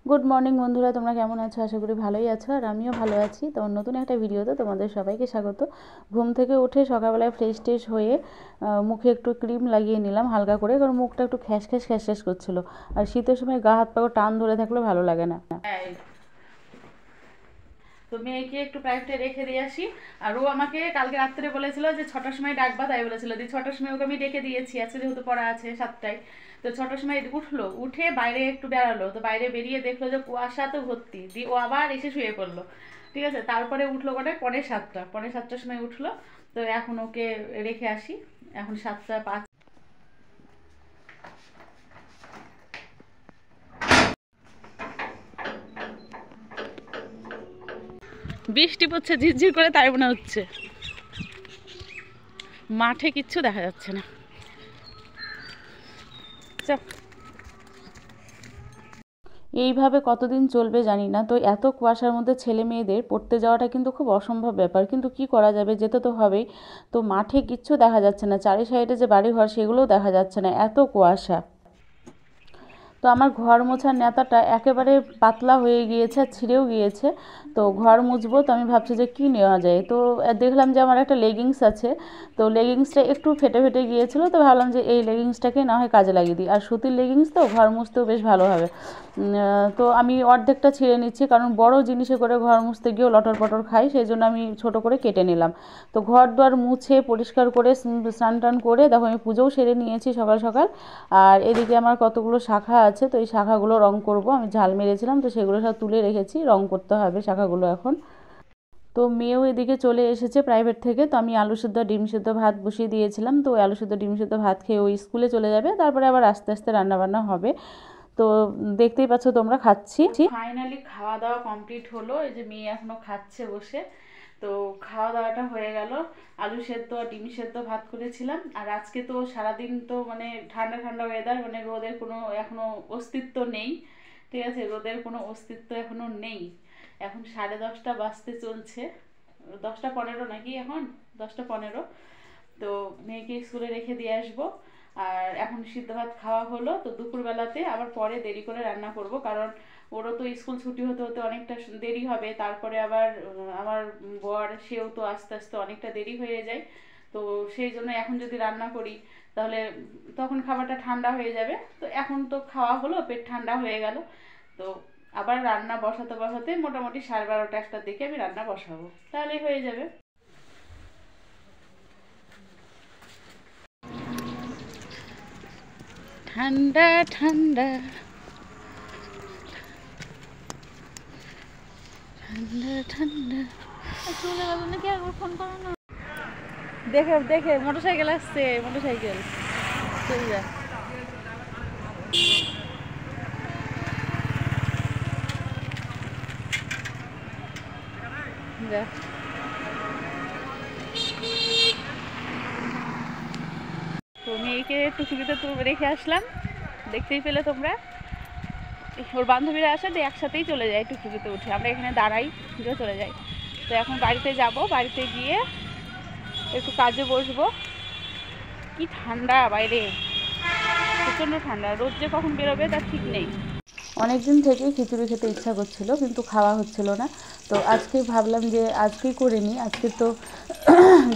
Good morning বন্ধুরা, তোমরা কেমন আছো? আশা করি ভালোই আছো, আর আমিও ভালো আছি। তো নতুন একটা ভিডিওতে তোমাদের সবাইকে স্বাগত। ঘুম থেকে উঠে সকালবেলায় ফ্রেশ হয়ে মুখে একটু ক্রিম লাগিয়ে নিলাম হালকা করে, কারণ মুখটা একটু খ্যাস করছিলো। আর শীতের সময় গা হাত পা টান ধরে থাকলে ভালো লাগে না। তো মেয়েকে একটু প্রাইভেটে রেখে দিয়ে আসি। আর ও আমাকে কালকে রাত্রে বলেছিল যে 6টার সময় ডাকবা, তাই বলেছিল। 6টার সময় ওকে আমি ডেকে দিয়েছি, আজকে যেহেতু পড়া আছে 7টায়। তো 6টার সময় উঠলো, উঠে বাইরে একটু বেড়ালো। তো বাইরে বেরিয়ে দেখলো যে কুয়াশা তো ভর্তি, দিয়ে ও আবার এসে শুয়ে পড়লো। ঠিক আছে, তারপরে উঠলো কটায়? 6:45, 7:45 সময় উঠলো। তো এখন ওকে রেখে আসি, এখন 7:05। বৃষ্টি পড়ছে ঝিরঝির করে, তাই মনে হচ্ছে। মাঠে কিচ্ছু দেখা যাচ্ছে না। এইভাবে কতদিন চলবে জানি না। তো এত কুয়াশার মধ্যে ছেলে মেয়েদের পড়তে যাওয়াটা কিন্তু খুব অসম্ভব ব্যাপার, কিন্তু কি করা যাবে, যেতে তো হবেই। তো মাঠে কিচ্ছু দেখা যাচ্ছে না, চারি সাইডে যে বাড়িঘর সেগুলোও দেখা যাচ্ছে না, এত কুয়াশা। তো আমার ঘর মোছার ন্যাতাটা একেবারে পাতলা হয়ে গিয়েছে, ছিঁড়েও গিয়েছে। তো ঘর মুছবো, তো আমি ভাবছি যে কী নেওয়া যায়। তো দেখলাম যে আমার একটা লেগিংস আছে। তো লেগিংসটা একটু ফেটে গিয়েছিলো, তো ভাবলাম যে এই লেগিংসটাকে না হয় কাজে লাগিয়ে দিই। আর সুতির লেগিংস তো ঘর মুছতেও বেশ ভালো হবে। তো আমি অর্ধেকটা ছিঁড়ে নিচ্ছি, কারণ বড় জিনিসে করে ঘর মুছতে গিয়েও লটর পটর খাই, সেই জন্য আমি ছোট করে কেটে নিলাম। তো ঘর দুয়ার মুছে পরিষ্কার করে স্নান টান করে দেখো আমি পুজোও সেরে নিয়েছি সকাল সকাল। আর এদিকে আমার কতগুলো শাখা আছে, তো এই শাখাগুলো রং করব। আমি ঝাল মেরেছিলাম, তো সেগুলো সব তুলে রেখেছি, রং করতে হবে শাখাগুলো এখন। তো মেয়েও এদিকে চলে এসেছে প্রাইভেট থেকে। তো আমি আলু সেদ্ধ ডিম সেদ্ধ ভাত বসিয়ে দিয়েছিলাম। তো আলু সেদ্ধ ডিম সেদ্ধ ভাত খেয়ে ওই স্কুলে চলে যাবে, তারপরে আবার আস্তে আস্তে রান্নাবান্না হবে। তো দেখতেই পাচ্ছ তোমরা, খাচ্ছি। ফাইনালি খাওয়া দাওয়া কমপ্লিট হলো। এই যে মেয়ে এখনো খাচ্ছে বসে। তো খাওয়া দাওয়াটা হয়ে গেল। আলু সেদ্ধ আর ডিম সেদ্ধ ভাত করেছিলাম। আর আজকে তো সারাদিন তো মানে ঠান্ডা ঠান্ডা ওয়েদার, মানে রোদের কোনো এখনো অস্তিত্ব নেই। ঠিক আছে, রোদের কোনো অস্তিত্ব এখনো নেই। এখন 10:30 বাজতে চলছে, 10:15 নাকি এখন, 10:15। তো মেয়েকে স্কুলে রেখে দিয়ে আসবো। আর এখন সিদ্ধ ভাত খাওয়া হলো। তো দুপুরবেলাতে আবার পরে দেরি করে রান্না করব, কারণ ওরও তো স্কুল ছুটি হতে হতে অনেকটা দেরি হবে। তারপরে আবার আমার বর, সেও তো আস্তে আস্তে অনেকটা দেরি হয়ে যায়। তো সেই জন্য এখন যদি রান্না করি তাহলে তখন খাবারটা ঠান্ডা হয়ে যাবে। তো এখন তো খাওয়া হলো, পেট ঠান্ডা হয়ে গেল। তো আবার রান্না বসাতে মোটামুটি 12:30 1টার দিকে আমি রান্না বসাবো, তাহলেই হয়ে যাবে। ঠান্ডা ঠান্ডা ঠান্ডা ঠান্ডা। চলে গেল নাকি? একবার ফোন করো না। দেখে মোটরসাইকেল আসছে, মোটরসাইকেল। চল যা যা। তো মেয়েকে টুকটুকিতে তো রেখে আসলাম, দেখতেই পেলে তোমরা। ওর বান্ধবীরা আসে, দিয়ে একসাথেই চলে যায় টুকটুকিতে উঠে। আমরা এখানে দাঁড়াই, দিয়ে চলে যাই। তো এখন বাড়িতে যাব, বাড়িতে গিয়ে একটু কাজে বসবো। কি ঠান্ডা বাইরে, প্রচণ্ড ঠান্ডা। রোদ যে কখন বেরোবে তার ঠিক নেই। অনেক দিন থেকেই খিচুড়ি খেতে ইচ্ছা করছিল, কিন্তু খাওয়া হচ্ছিল না। তো আজকে ভাবলাম যে আজকেই করে নিই। আজকে তো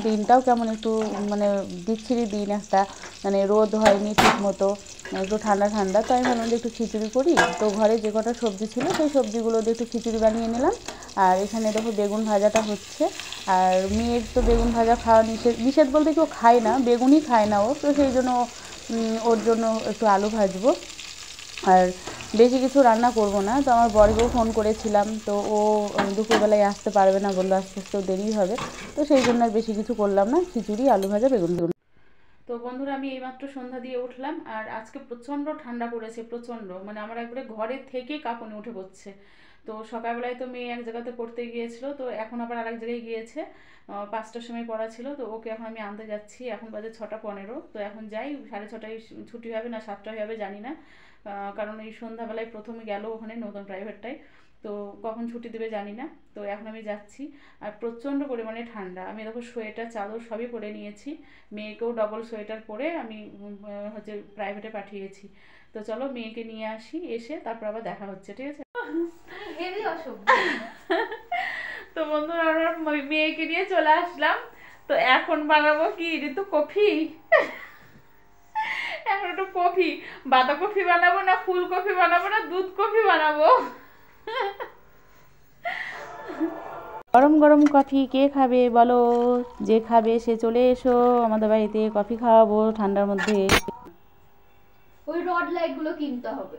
দিনটাও কেমন একটু মানে বিচ্ছিরি দিন একটা, মানে রোদ হয়নি ঠিক মতো, একটু ঠান্ডা ঠান্ডা। তো আমি ভাবলাম যে একটু খিচুড়ি করি। তো ঘরে যে কটা সবজি ছিল সেই সবজিগুলো দিয়ে একটু খিচুড়ি বানিয়ে নিলাম। আর এখানে দেখো বেগুন ভাজাটা হচ্ছে। আর মেয়ের তো বেগুন ভাজা খাওয়া নিষেধ বলতে কেউ খায় না, বেগুনই খায় না ও, তো সেই জন্য ওর জন্য একটু আলু ভাজবো। আর বেশি কিছু রান্না করব না। তো আমার বরকেও ফোন করেছিলাম, তো ও দুপুরবেলায় আসতে পারবে না বললো, আস্তে আস্তেও দেরি হবে। তো সেই জন্য আর বেশি কিছু করলাম না, খিচুড়ি আলু ভাজা বেগুন। তো বন্ধুরা, আমি এইমাত্র সন্ধ্যা দিয়ে উঠলাম। আর আজকে প্রচণ্ড ঠান্ডা পড়েছে, প্রচণ্ড, মানে আমার একবারে ঘরে থেকেই কাঁপুনি উঠে পড়ছে। তো সকালবেলায় তো মেয়ে এক জায়গাতে পড়তে গিয়েছিল, তো এখন আবার আরেক জায়গায় গিয়েছে। 5টার সময় পড়া ছিল, তো ওকে এখন আমি আনতে যাচ্ছি। এখন বাজে 6:15। তো এখন যাই, 6:30টায় ছুটি হবে না 7টায় হবে জানি না। কারণ এই সন্ধ্যাবেলায় প্রথমে গেল ওখানে নতুন প্রাইভেটটায়, তো কখন ছুটি দেবে জানি না। তো এখন আমি যাচ্ছি। আর প্রচণ্ড পরিমাণে ঠান্ডা। আমি দেখো সোয়েটার চাদর সবই পরে নিয়েছি, মেয়েকেও ডবল সোয়েটার পরে আমি হচ্ছে প্রাইভেটে পাঠিয়েছি। তো চলো মেয়েকে নিয়ে আসি, এসে তারপর আবার দেখা হচ্ছে, ঠিক আছে? তো বন্ধুরা আমরা মেয়েকে নিয়ে চলে আসলাম। তো এখন বানাবো কি ঋতু, কফি। এখন একটু কফি, বাঁধাকপি বানাবো না ফুলকপি বানাবো না দুধ কফি বানাবো। গরম গরম কফি কে খাবে বলো? যে খাবে সে চলে এসো আমাদের বাড়িতে, কফি খাওয়াবো ঠান্ডার মধ্যে। ওই রড লাইট গুলো কিনতে হবে,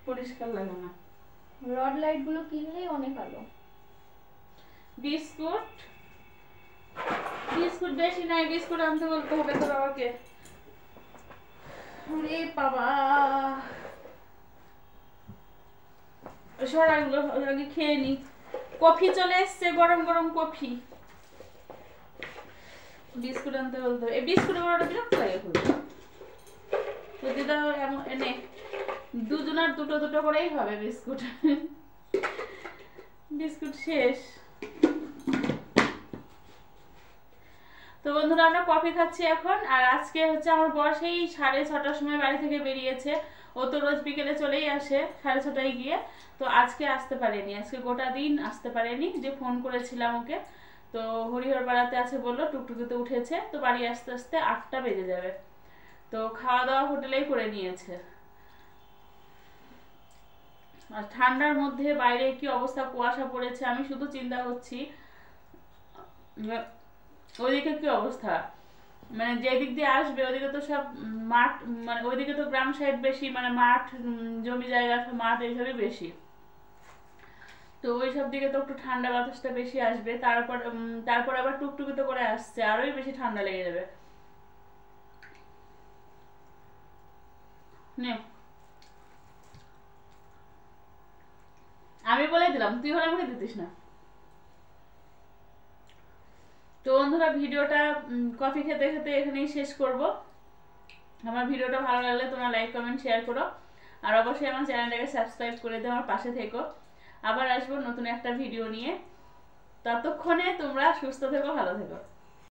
পরিষ্কার লাগে না। রড লাইট গুলো কিনলেই অনেক ভালো। বিস্কুট, বিস্কুট বেশি নাই, বিস্কুট আনতে বলতে হবে তো বাবাকে। ওরে বাবা, সরাগুলো আগে খেয়ে নি। কফি চলে এসছে, গরম গরম কফি। বিস্কুট আনতে বলতে হবে, এই বিস্কুট বড়টা বিরক্ত লাগে খুব। যদি দাও এমন এনে দুজনের দুটো দুটো করেই হবে বিস্কুট। বিস্কুট শেষ। তো বন্ধুরা আমরা কফি খাচ্ছি এখন। আর আজকে হচ্ছে আমার বর সেই 6:30টার সময় বাড়ি থেকে বেরিয়েছে। ও তো রোজ বিকেলে চলেই আসে 6:30টায় গিয়ে। তো আজকে আসতে পারেনি, আজকে গোটা দিন আসতে পারেনি। যে ফোন করেছিলাম ওকে, তো হরিহর পাড়াতে আছে বললো, টুকটুকিতে উঠেছে। তো বাড়ি আসতে আসতে 8টা বেজে যাবে। তো খাওয়া দাওয়া হোটেলেই করে নিয়েছে। আর ঠান্ডার মধ্যে বাইরে কি অবস্থা, কুয়াশা পড়েছে। আমি শুধু চিন্তা করছি ওইদিকে কি অবস্থা, মানে যেদিক দিয়ে আসবে ওইদিকে তো সব মাঠ, মানে ওইদিকে তো গ্রাম সাইড বেশি, মানে মাঠ, জমি জায়গা, মাঠ এইসবই বেশি। তো ওই সব দিকে তো একটু ঠান্ডা বাতাসটা বেশি আসবে। তারপর আবার টুকটুকিতে করে আসছে, আরোই বেশি ঠান্ডা লেগে যাবে। নে, আমি বলে দিলাম, তুই হলে আমাকে দিতিস না। তো বন্ধুরা ভিডিওটা কফি খেতে খেতে এখানেই শেষ করব। আমার ভিডিওটা ভালো লাগলে তোমরা লাইক কমেন্ট শেয়ার করো। আর অবশ্যই আমার চ্যানেলটাকে সাবস্ক্রাইব করে দিয়ে আমার পাশে থেকো। আবার আসবো নতুন একটা ভিডিও নিয়ে। ততক্ষণে তোমরা সুস্থ থেকো, ভালো থেকো।